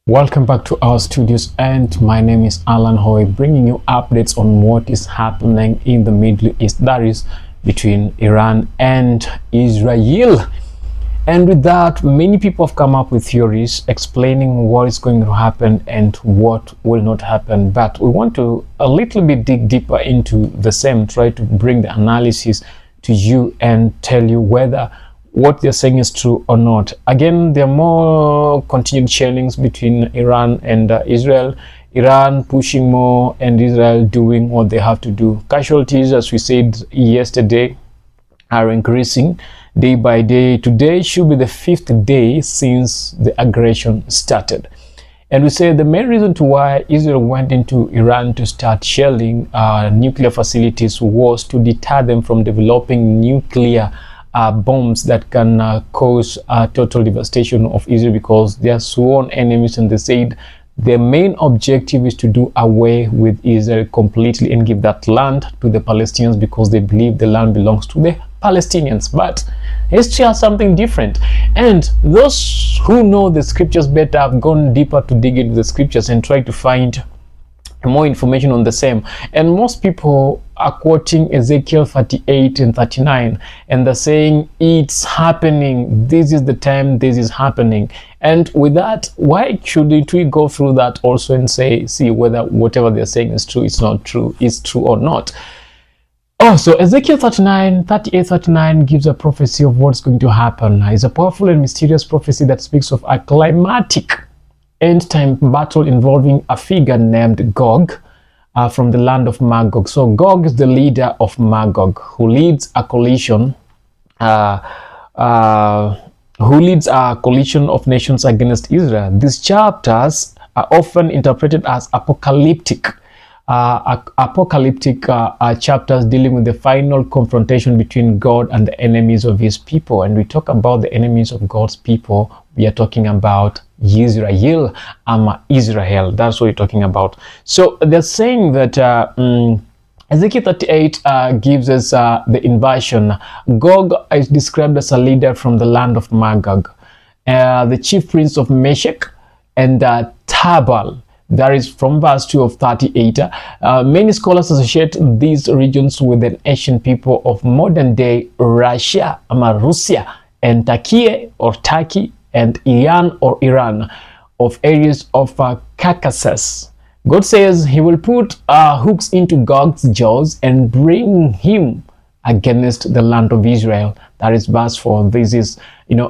Welcome back to our studios, and my name is Alan Hoy, bringing you updates on what is happening in the Middle East, that is between Iran and Israel. And with that, many people have come up with theories explaining what is going to happen and what will not happen, but we want to a little bit dig deeper into the same, try to bring the analysis to you and tell you whether what they're saying is true or not. Again, there are more continued shellings between Iran and Israel. Iran pushing more and Israel doing what they have to do. Casualties, as we said yesterday, are increasing day by day. Today should be the 5th day since the aggression started. And we say the main reason to why Israel went into Iran to start shelling nuclear facilities was to deter them from developing nuclear bombs that can cause total devastation of Israel, because they are sworn enemies, and they said their main objective is to do away with Israel completely and give that land to the Palestinians, because they believe the land belongs to the Palestinians. But history has something different, and those who know the scriptures better have gone deeper to dig into the scriptures and try to find more information on the same. And most people are quoting Ezekiel 38 and 39, and they're saying it's happening, this is the time this is happening. And with that, why shouldn't we go through that also and see whether whatever they're saying is true, it's not true, is true or not? Oh, so Ezekiel 38-39 gives a prophecy of what's going to happen. It's a powerful and mysterious prophecy that speaks of a climatic end-time battle involving a figure named GOG from the land of Magog. So GOG is the leader of Magog, who leads a coalition of nations against Israel. These chapters are often interpreted as apocalyptic chapters dealing with the final confrontation between God and the enemies of his people. And we talk about the enemies of God's people, we are talking about Israel, Israel. That's what we're talking about. So they're saying that Ezekiel 38 gives us the invasion. Gog is described as a leader from the land of Magog, the chief prince of Meshech and Tabal. That is from verse 2 of 38. Many scholars associate these regions with an ancient people of modern day Russia, Russia, and Turkey or Turkey, and Iran or Iran, of areas of Caucasus. God says he will put hooks into Gog's jaws and bring him against the land of Israel. That is verse 4. This is,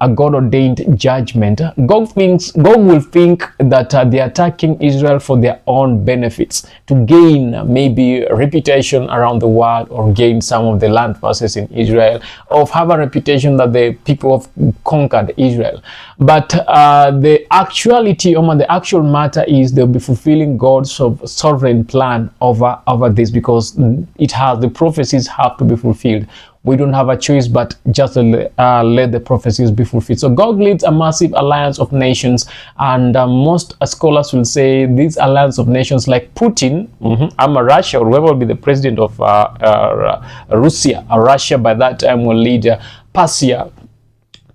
a God-ordained judgment. God will think that they're attacking Israel for their own benefits, to gain maybe a reputation around the world, or gain some of the land masses in Israel, or have a reputation that the people have conquered Israel. But the actuality, the actual matter is they'll be fulfilling God's sovereign plan over this, because the prophecies have to be fulfilled. We don't have a choice but just let the prophecies be fulfilled. So God leads a massive alliance of nations, and most scholars will say this alliance of nations, like Putin, Russia, or whoever will be the president of Russia by that time, will lead Persia.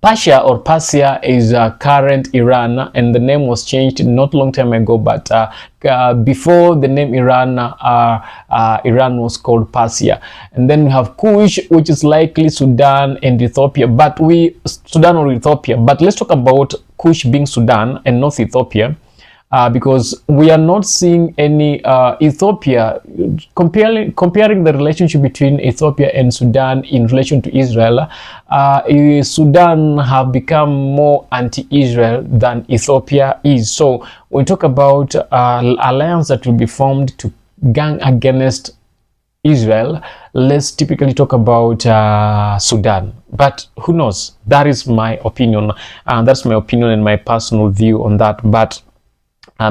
Persia is current Iran, and the name was changed not long time ago, but before the name Iran, Iran was called Persia. And then we have Kush, which is likely Sudan and Ethiopia, but Sudan or Ethiopia. But let's talk about Kush being Sudan and not Ethiopia, because we are not seeing any Ethiopia, comparing the relationship between Ethiopia and Sudan in relation to Israel. Sudan have become more anti-Israel than Ethiopia is. So we talk about alliance that will be formed to gang against Israel. Let's typically talk about Sudan, but who knows? That is my opinion, and that's my opinion and my personal view on that. But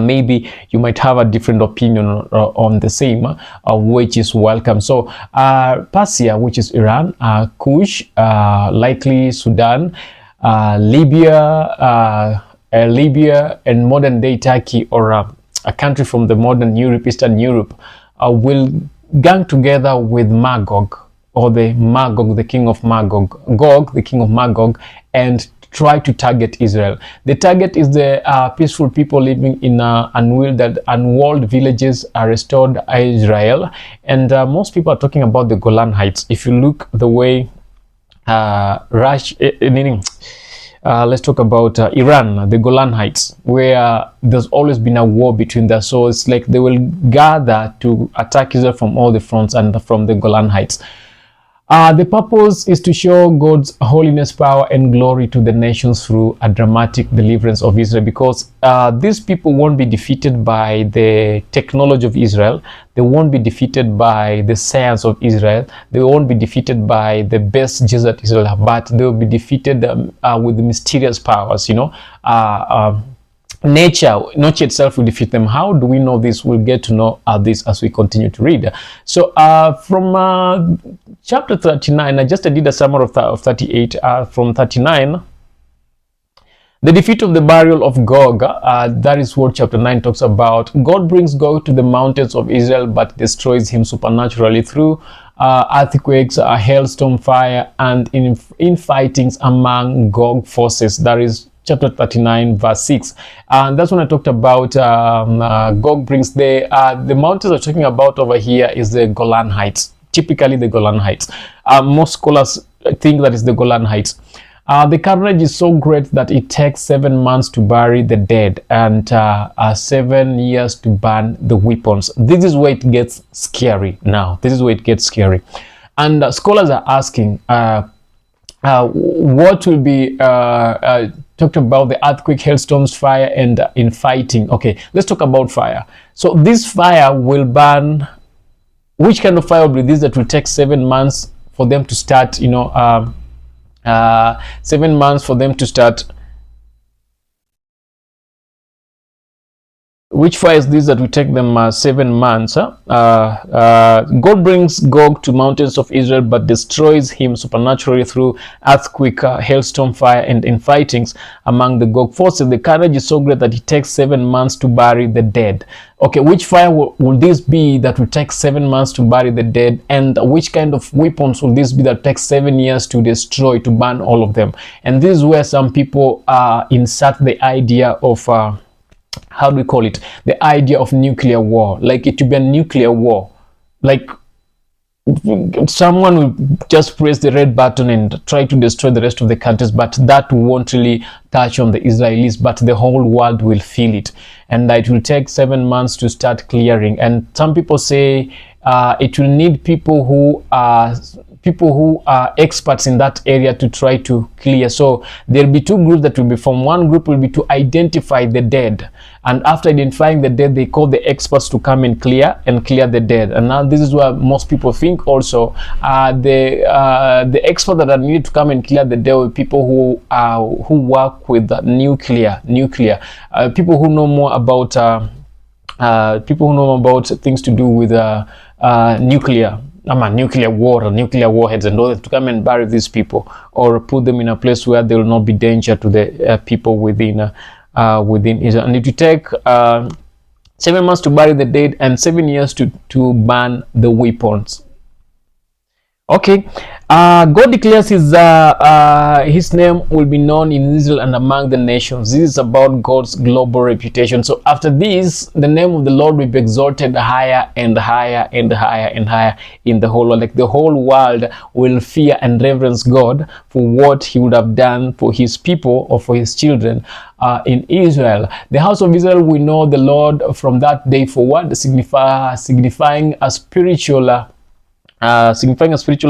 maybe you might have a different opinion on the same, which is welcome. So Persia, which is Iran, Kush, likely Sudan, Libya, and modern day Turkey, or a country from the modern Europe, Eastern Europe, will gang together with Magog, or the king of Magog, Gog, the king of Magog, and try to target Israel. The target is the peaceful people living in unwalled villages restored Israel. And most people are talking about the Golan Heights. If you look the way let's talk about Iran, the Golan Heights, where there's always been a war between them. So it's like they will gather to attack Israel from all the fronts and from the Golan Heights. The purpose is to show God's holiness, power, and glory to the nations through a dramatic deliverance of Israel, because these people won't be defeated by the technology of Israel. They won't be defeated by the science of Israel. They won't be defeated by the best Jesus that Israel have, but they will be defeated with the mysterious powers, nature itself will defeat them. How do we know this? We'll get to know this as we continue to read. So from chapter 39, I just did a summary of 38. From 39, the defeat of the burial of Gog, that is what chapter 9 talks about. God brings Gog to the mountains of Israel, but destroys him supernaturally through earthquakes, a hailstorm, fire, and infightings among Gog forces. That is chapter 39 verse 6, and that's when I talked about Gog brings the mountains I'm talking about over here is the Golan Heights, typically the Golan Heights. Most scholars think that is the Golan Heights. The carnage is so great that it takes 7 months to bury the dead and 7 years to burn the weapons. This is where it gets scary now. This is where it gets scary, and scholars are asking what will be talked about the earthquake, hailstorms, fire, and infighting. Okay, let's talk about fire. So this fire will burn. Which kind of fire will be this that will take 7 months for them to start? 7 months for them to start. Which fire is this that will take them 7 months? God brings Gog to mountains of Israel, but destroys him supernaturally through earthquake, hailstorm, fire, and infightings among the Gog forces. The carnage is so great that it takes 7 months to bury the dead. Okay, which fire will this be that will take 7 months to bury the dead? And which kind of weapons will this be that takes 7 years to destroy, to burn all of them? And this is where some people insert the idea of how do we call it? The idea of nuclear war. Like it to be a nuclear war. Like someone will just press the red button and try to destroy the rest of the countries, but that won't really touch on the Israelis, but the whole world will feel it. And it will take 7 months to start clearing. And some people say it will need people who are experts in that area to try to clear. So there'll be two groups that will be formed. One group will be to identify the dead, and after identifying the dead, they call the experts to come and clear the dead. And now this is where most people think also the experts that are needed to come and clear the dead will be people who work with nuclear people who know more about things to do with nuclear war or nuclear warheads, and all that, to come and bury these people or put them in a place where there will not be danger to the people within Israel. And it will take 7 months to bury the dead and 7 years to burn the weapons. Okay, God declares his name will be known in Israel and among the nations. This is about God's global reputation. So after this, the name of the Lord will be exalted higher and higher and higher and higher in the whole world. Like the whole world will fear and reverence God for what he would have done for his people or for his children in Israel. The house of Israel will know the Lord from that day forward, signifying a spiritual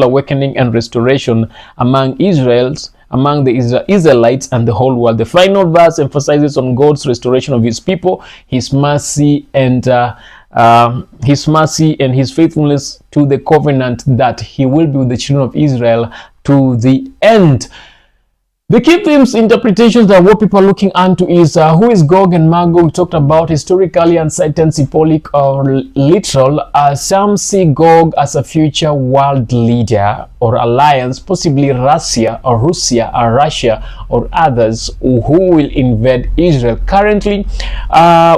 awakening and restoration among the Israelites and the whole world. The final verse emphasizes on God's restoration of his people, his mercy and his faithfulness to the covenant that he will be with the children of Israel to the end. The key themes, interpretations that what people are looking onto is who is Gog and Magog. We talked about historically, uncertain, symbolic, or literal. Some see Gog as a future world leader or alliance, possibly Russia or Russia or others who will invade Israel. Currently,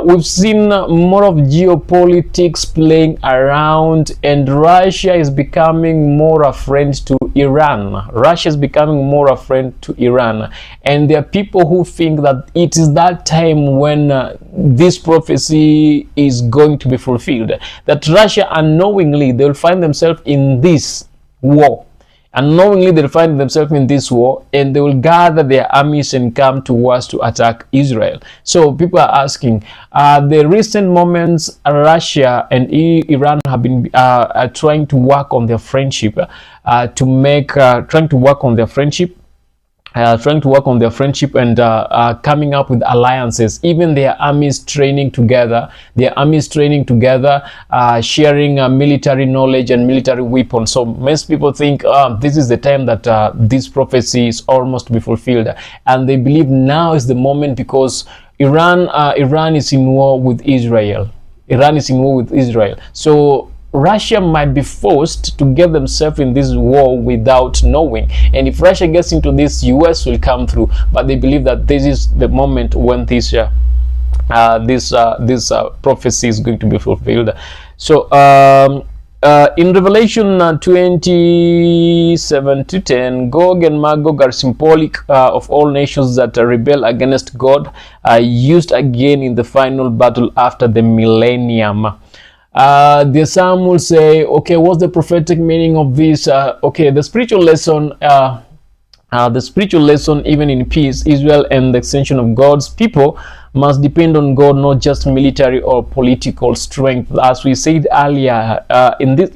we've seen more of geopolitics playing around, and Russia is becoming more a friend to Iran. Russia is becoming more a friend to Iran. Iran. And there are people who think that it is that time when this prophecy is going to be fulfilled, that Russia unknowingly they will find themselves in this war. Unknowingly they'll find themselves in this war, and they will gather their armies and come to us to attack Israel. So people are asking, the recent moments Russia and Iran have been trying to work on their friendship, trying to work on their friendship and coming up with alliances, even their armies training together, sharing military knowledge and military weapons. So most people think this is the time that this prophecy is almost to be fulfilled, and they believe now is the moment, because Iran is in war with Israel. So Russia might be forced to get themselves in this war without knowing. And if Russia gets into this, US will come through. But they believe that this is the moment when this prophecy is going to be fulfilled. So in Revelation 27:10, Gog and Magog are symbolic of all nations that rebel against God, used again in the final battle after the millennium. The Psalm will say, okay, what's the prophetic meaning of this? Okay, the spiritual lesson, even in peace, Israel and the extension of God's people must depend on God, not just military or political strength. As we said earlier, once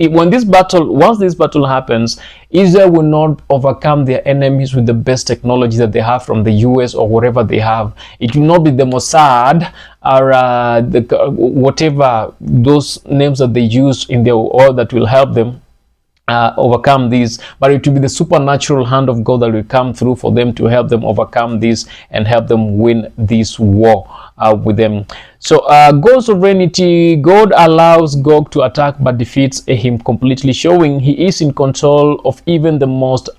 this battle happens, Israel will not overcome their enemies with the best technology that they have from the US or whatever they have. It will not be the Mossad or whatever those names that they use in their war that will help them overcome this, but it will be the supernatural hand of God that will come through for them to help them overcome this and help them win this war with them. So God's sovereignty, God allows Gog to attack but defeats him completely, showing he is in control of even the most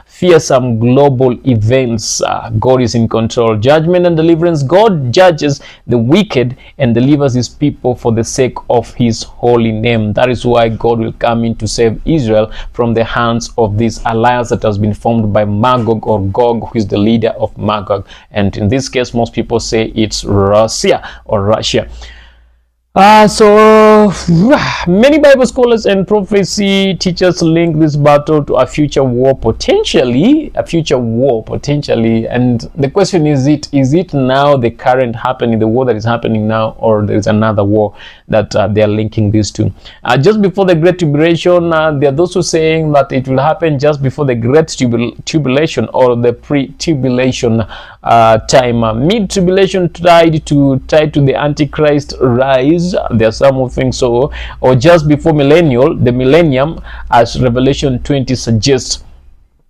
fearsome global events. God is in control. Judgment and deliverance, God judges the wicked and delivers his people for the sake of his holy name. That is why God will come in to save Israel from the hands of this alliance that has been formed by Magog or Gog, who is the leader of Magog. And in this case, most people say it's Russia or Russia. So many Bible scholars and prophecy teachers link this battle to a future war potentially, and the question is it now the current happening, the war that is happening now, or there is another war that they are linking this to? Just before the Great Tribulation, there are those who are saying that it will happen just before the Great Tribulation or the pre-tribulation time. Mid-tribulation tied to the Antichrist rise. There are some who think so, or just before the millennium, as Revelation 20 suggests.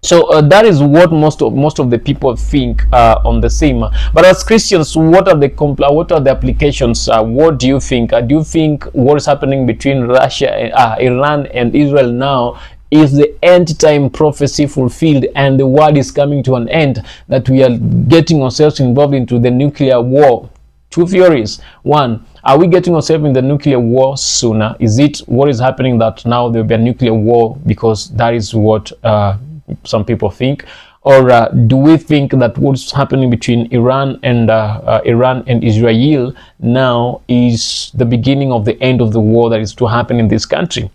So that is what most of the people think on the same. But as Christians, what are the applications? What do you think? Do you think what is happening between Russia, Iran, and Israel now is the end time prophecy fulfilled, and the world is coming to an end, that we are getting ourselves involved into the nuclear war? Two theories. One, are we getting ourselves in the nuclear war sooner? Is it what is happening that now there will be a nuclear war because that is what some people think? Or do we think that what's happening between Iran and Israel now is the beginning of the end of the war that is to happen in this country?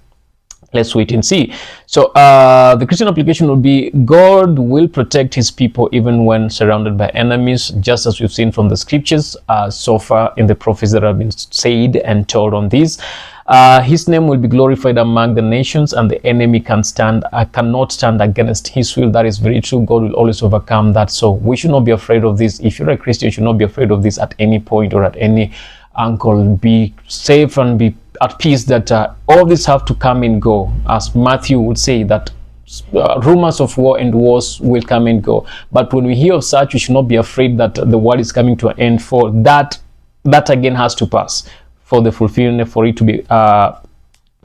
Let's wait and see. So the Christian application will be, God will protect his people even when surrounded by enemies, just as we've seen from the scriptures so far in the prophecies that have been said and told on this. His name will be glorified among the nations, and the enemy cannot stand against his will. That is very true. God will always overcome that. So we should not be afraid of this. If you're a Christian, you should not be afraid of this at any point or at any angle. Be safe and be at peace that all this have to come and go, as Matthew would say, that rumors of war and wars will come and go. But when we hear of such, we should not be afraid that the world is coming to an end. For that again has to pass, for the fulfillment, for it to be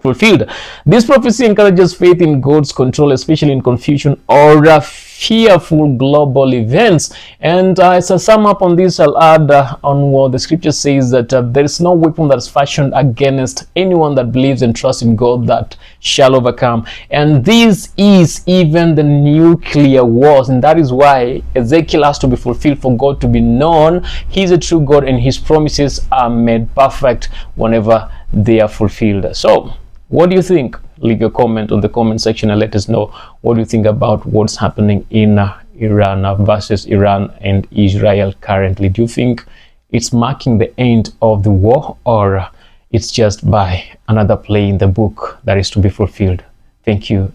fulfilled. This prophecy encourages faith in God's control, especially in confusion or fearful global events. And as I sum up on this, I'll add on what the scripture says, that there is no weapon that is fashioned against anyone that believes and trusts in God that shall overcome. And this is even the nuclear wars, and that is why Ezekiel has to be fulfilled for God to be known. He is a true God, and his promises are made perfect whenever they are fulfilled. So what do you think? Leave your comment on the comment section and let us know what do you think about what's happening in Iran versus Iran and Israel currently. Do you think it's marking the end of the war, or it's just by another play in the book that is to be fulfilled? Thank you